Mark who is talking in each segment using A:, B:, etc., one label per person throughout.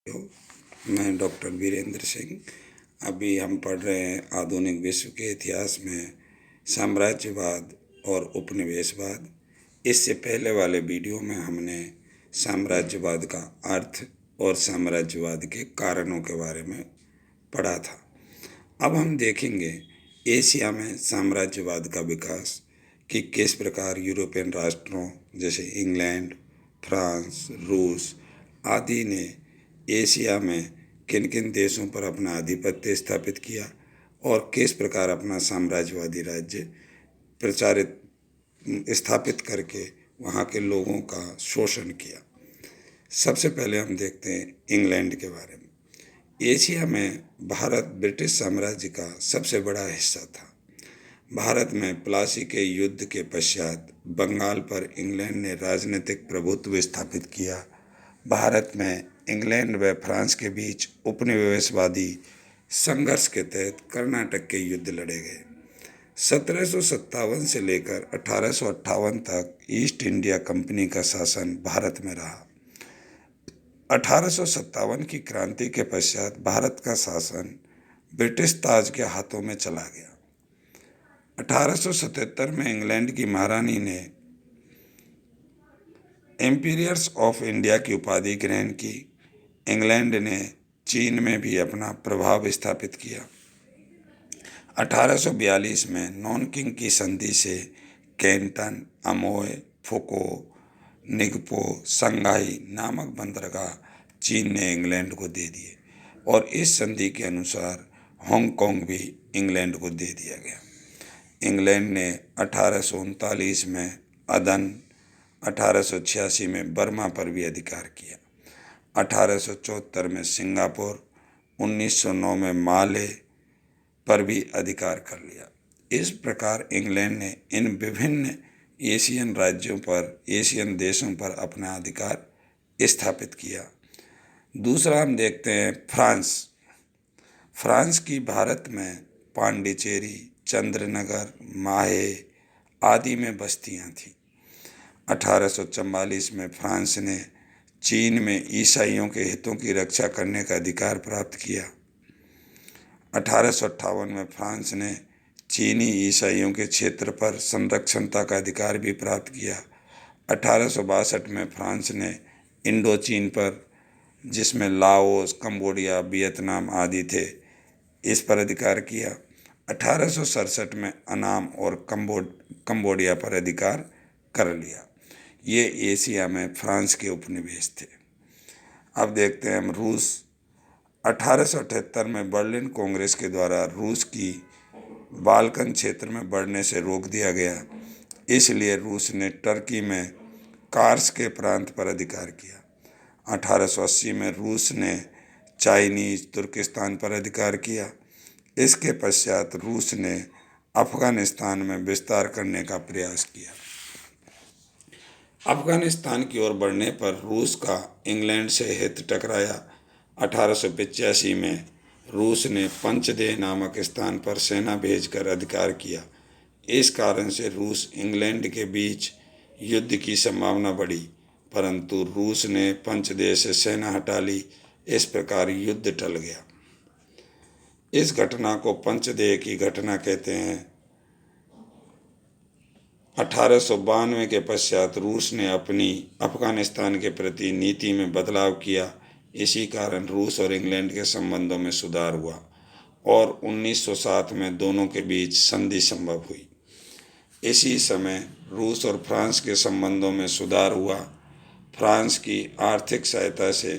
A: मैं डॉक्टर वीरेंद्र सिंह। अभी हम पढ़ रहे हैं आधुनिक विश्व के इतिहास में साम्राज्यवाद और उपनिवेशवाद। इससे पहले वाले वीडियो में हमने साम्राज्यवाद का अर्थ और साम्राज्यवाद के कारणों के बारे में पढ़ा था। अब हम देखेंगे एशिया में साम्राज्यवाद का विकास कि किस प्रकार यूरोपियन राष्ट्रों जैसे इंग्लैंड, फ्रांस, रूस आदि ने एशिया में किन किन देशों पर अपना आधिपत्य स्थापित किया और किस प्रकार अपना साम्राज्यवादी राज्य प्रचारित स्थापित करके वहाँ के लोगों का शोषण किया। सबसे पहले हम देखते हैं इंग्लैंड के बारे में। एशिया में भारत ब्रिटिश साम्राज्य का सबसे बड़ा हिस्सा था। भारत में प्लासी के युद्ध के पश्चात बंगाल पर इंग्लैंड ने राजनीतिक प्रभुत्व स्थापित किया। भारत में इंग्लैंड व फ्रांस के बीच उपनिवेशवादी संघर्ष के तहत कर्नाटक के युद्ध लड़े गए। 1757 से लेकर 1858 तक ईस्ट इंडिया कंपनी का शासन भारत में रहा। 1857 की क्रांति के पश्चात भारत का शासन ब्रिटिश ताज के हाथों में चला गया। 1877 में इंग्लैंड की महारानी ने एम्पीरियर्स ऑफ इंडिया की उपाधि ग्रहण की। इंग्लैंड ने चीन में भी अपना प्रभाव स्थापित किया। 1842 में नॉनकिंग की संधि से कैंटन, अमोय, फुको, निगपो, संघाई नामक बंदरगाह चीन ने इंग्लैंड को दे दिए और इस संधि के अनुसार हांगकांग भी इंग्लैंड को दे दिया गया। इंग्लैंड ने 1839 में अदन, 1886 में बर्मा पर भी अधिकार किया। 1874 में सिंगापुर, 1909 में माले पर भी अधिकार कर लिया। इस प्रकार इंग्लैंड ने इन विभिन्न एशियन राज्यों पर, एशियन देशों पर अपना अधिकार स्थापित किया। दूसरा हम देखते हैं फ्रांस। फ्रांस की भारत में पांडिचेरी, चंद्रनगर, माहे आदि में बस्तियां थीं। 1844 में फ्रांस ने चीन में ईसाइयों के हितों की रक्षा करने का अधिकार प्राप्त किया। 1858 में फ्रांस ने चीनी ईसाइयों के क्षेत्र पर संरक्षणता का अधिकार भी प्राप्त किया। 1862 में फ्रांस ने इंडो चीन पर, जिसमें लाओस, कंबोडिया, वियतनाम आदि थे, इस पर अधिकार किया। 1867 में अनाम और कंबोडिया पर अधिकार कर लिया। ये एशिया में फ्रांस के उपनिवेश थे। अब देखते हैं हम रूस। 1878 में बर्लिन कांग्रेस के द्वारा रूस की बाल्कन क्षेत्र में बढ़ने से रोक दिया गया। इसलिए रूस ने टर्की में कार्स के प्रांत पर अधिकार किया। 1880 में रूस ने चाइनीज तुर्किस्तान पर अधिकार किया। इसके पश्चात रूस ने अफगानिस्तान में विस्तार करने का प्रयास किया। अफगानिस्तान की ओर बढ़ने पर रूस का इंग्लैंड से हित टकराया। 1885 में रूस ने पंचदेह नामक स्थान पर सेना भेजकर अधिकार किया। इस कारण से रूस इंग्लैंड के बीच युद्ध की संभावना बढ़ी, परंतु रूस ने पंचदेह से सेना हटा ली। इस प्रकार युद्ध टल गया। इस घटना को पंचदेह की घटना कहते हैं। 1892 के पश्चात रूस ने अपनी अफगानिस्तान के प्रति नीति में बदलाव किया। इसी कारण रूस और इंग्लैंड के संबंधों में सुधार हुआ और 1907 में दोनों के बीच संधि संभव हुई। इसी समय रूस और फ्रांस के संबंधों में सुधार हुआ। फ्रांस की आर्थिक सहायता से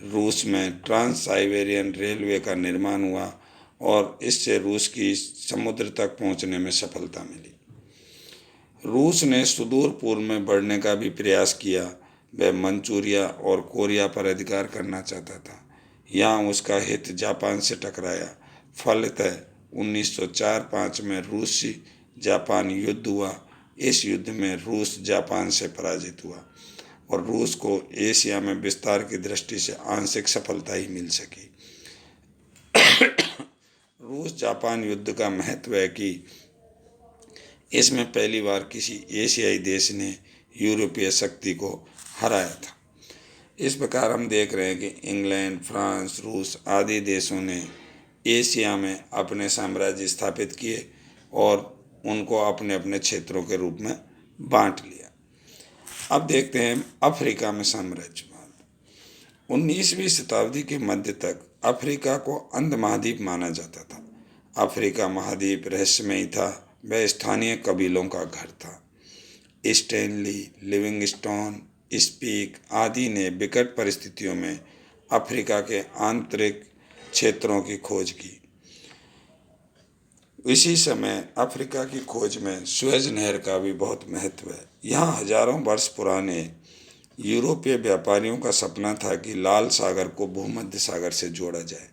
A: रूस में ट्रांस साइबेरियन रेलवे का निर्माण हुआ और इससे रूस की समुद्र तक पहुंचने में सफलता मिली। रूस ने सुदूर पूर्व में बढ़ने का भी प्रयास किया। वह मंचूरिया और कोरिया पर अधिकार करना चाहता था। यहाँ उसका हित जापान से टकराया। फलतः 1904-05 में रूसी जापान युद्ध हुआ। इस युद्ध में रूस जापान से पराजित हुआ और रूस को एशिया में विस्तार की दृष्टि से आंशिक सफलता ही मिल सकी। रूस जापान युद्ध का महत्व है कि इसमें पहली बार किसी एशियाई देश ने यूरोपीय शक्ति को हराया था। इस प्रकार हम देख रहे हैं कि इंग्लैंड, फ्रांस, रूस आदि देशों ने एशिया में अपने साम्राज्य स्थापित किए और उनको अपने अपने क्षेत्रों के रूप में बांट लिया। अब देखते हैं अफ्रीका में साम्राज्यवाद। 19वीं शताब्दी के मध्य तक अफ्रीका को अंध महाद्वीप माना जाता था। अफ्रीका महाद्वीप रहस्यमयी था, वह स्थानीय कबीलों का घर था। स्टैनली, लिविंगस्टोन, स्पीक आदि ने विकट परिस्थितियों में अफ्रीका के आंतरिक क्षेत्रों की खोज की। इसी समय अफ्रीका की खोज में सुएज नहर का भी बहुत महत्व है। यहाँ हजारों वर्ष पुराने यूरोपीय व्यापारियों का सपना था कि लाल सागर को भूमध्य सागर से जोड़ा जाए।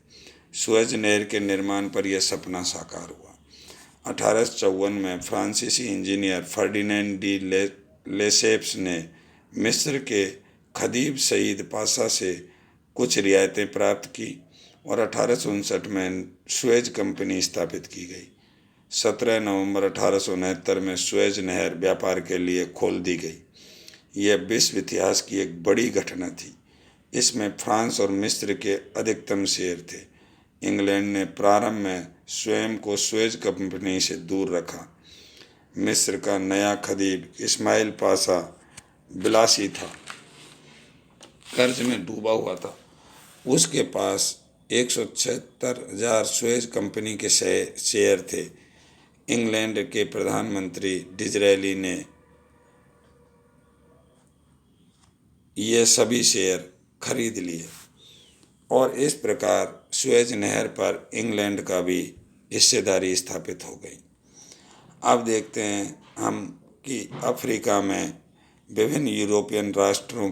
A: सुएज नहर के निर्माण पर यह सपना साकार हुआ। 1854 में फ्रांसीसी इंजीनियर फर्डिनेंड डी लेसेप्स ने मिस्र के खदीब सईद पाशा से कुछ रियायतें प्राप्त की और 1859 में सुएज कंपनी स्थापित की गई। 17 नवंबर 1869 में सुएज नहर व्यापार के लिए खोल दी गई। यह विश्व इतिहास की एक बड़ी घटना थी। इसमें फ्रांस और मिस्र के अधिकतम शेयर थे। इंग्लैंड ने प्रारंभ में स्वयं को सुएज कंपनी से दूर रखा। मिस्र का नया खदीब इस्माइल पाशा विलासी था, कर्ज में डूबा हुआ था। उसके पास 176,000 सुएज कंपनी के शेयर थे। इंग्लैंड के प्रधानमंत्री डिज़रायली ने ये सभी शेयर खरीद लिए और इस प्रकार सुएज नहर पर इंग्लैंड का भी हिस्सेदारी स्थापित हो गई। अब देखते हैं हम कि अफ्रीका में विभिन्न यूरोपियन राष्ट्रों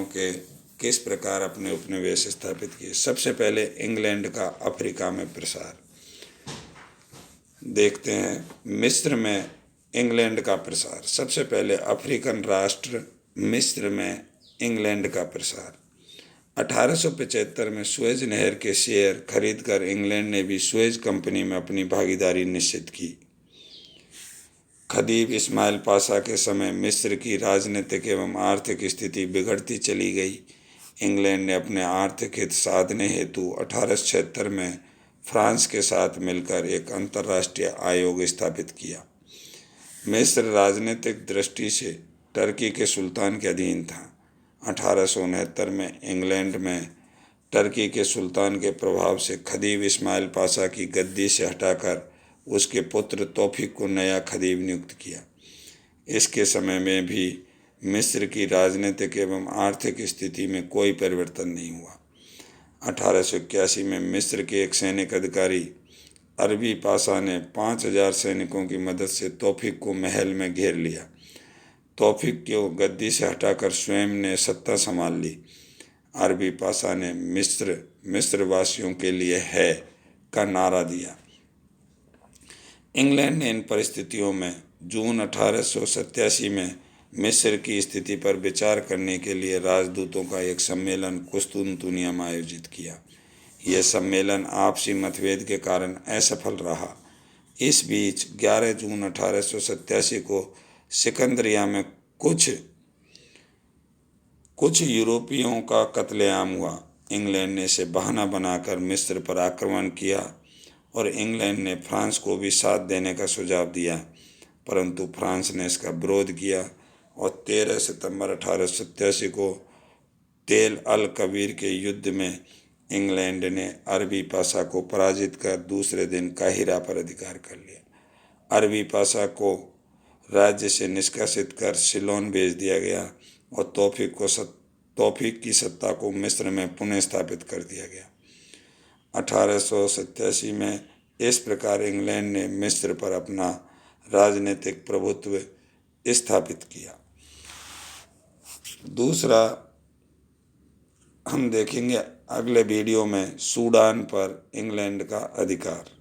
A: के किस प्रकार अपने उपनिवेश स्थापित किए। सबसे पहले इंग्लैंड का अफ्रीका में प्रसार देखते हैं। मिस्र में इंग्लैंड का प्रसार। सबसे पहले अफ्रीकन राष्ट्र मिस्र में इंग्लैंड का प्रसार। 1875 में सुएज नहर के शेयर खरीदकर इंग्लैंड ने भी सुएज कंपनी में अपनी भागीदारी निश्चित की। खदीब इस्माइल पाशा के समय मिस्र की राजनीतिक एवं आर्थिक स्थिति बिगड़ती चली गई। इंग्लैंड ने अपने आर्थिक हित साधने हेतु 1876 में फ्रांस के साथ मिलकर एक अंतर्राष्ट्रीय आयोग स्थापित किया। मिस्र राजनीतिक दृष्टि से टर्की के सुल्तान के अधीन था। 1869 में इंग्लैंड में टर्की के सुल्तान के प्रभाव से खदीब इस्माइल पाशा की गद्दी से हटाकर उसके पुत्र तौफीक को नया खदीब नियुक्त किया। इसके समय में भी मिस्र की राजनीतिक एवं आर्थिक स्थिति में कोई परिवर्तन नहीं हुआ। 1881 में मिस्र के एक सैनिक अधिकारी अरबी पाशा ने 5,000 सैनिकों की मदद से तौफीक को महल में घेर लिया। तौफीक को गद्दी से हटाकर स्वयं ने सत्ता संभाल ली। अरबी पाशा ने मिस्र वासियों के लिए है का नारा दिया। इंग्लैंड ने इन परिस्थितियों में जून 1887 में मिस्र की स्थिति पर विचार करने के लिए राजदूतों का एक सम्मेलन कुस्तुनतुनिया में आयोजित किया। यह सम्मेलन आपसी मतभेद के कारण असफल रहा। इस बीच 11 जून 1887 को सिकंदरिया में कुछ यूरोपियों का कत्लेआम हुआ। इंग्लैंड ने इसे बहाना बनाकर मिस्र पर आक्रमण किया और इंग्लैंड ने फ्रांस को भी साथ देने का सुझाव दिया, परंतु फ्रांस ने इसका विरोध किया और 13 सितंबर 1887 को तेल अल कबीर के युद्ध में इंग्लैंड ने अरबी पाशा को पराजित कर दूसरे दिन काहिरा पर अधिकार कर लिया। अरबी पाशा को राज्य से निष्कासित कर सिलोन भेज दिया गया और तौफीक की सत्ता को मिस्र में पुनः स्थापित कर दिया गया। 1887 में इस प्रकार इंग्लैंड ने मिस्र पर अपना राजनीतिक प्रभुत्व स्थापित किया। दूसरा हम देखेंगे अगले वीडियो में सूडान पर इंग्लैंड का अधिकार।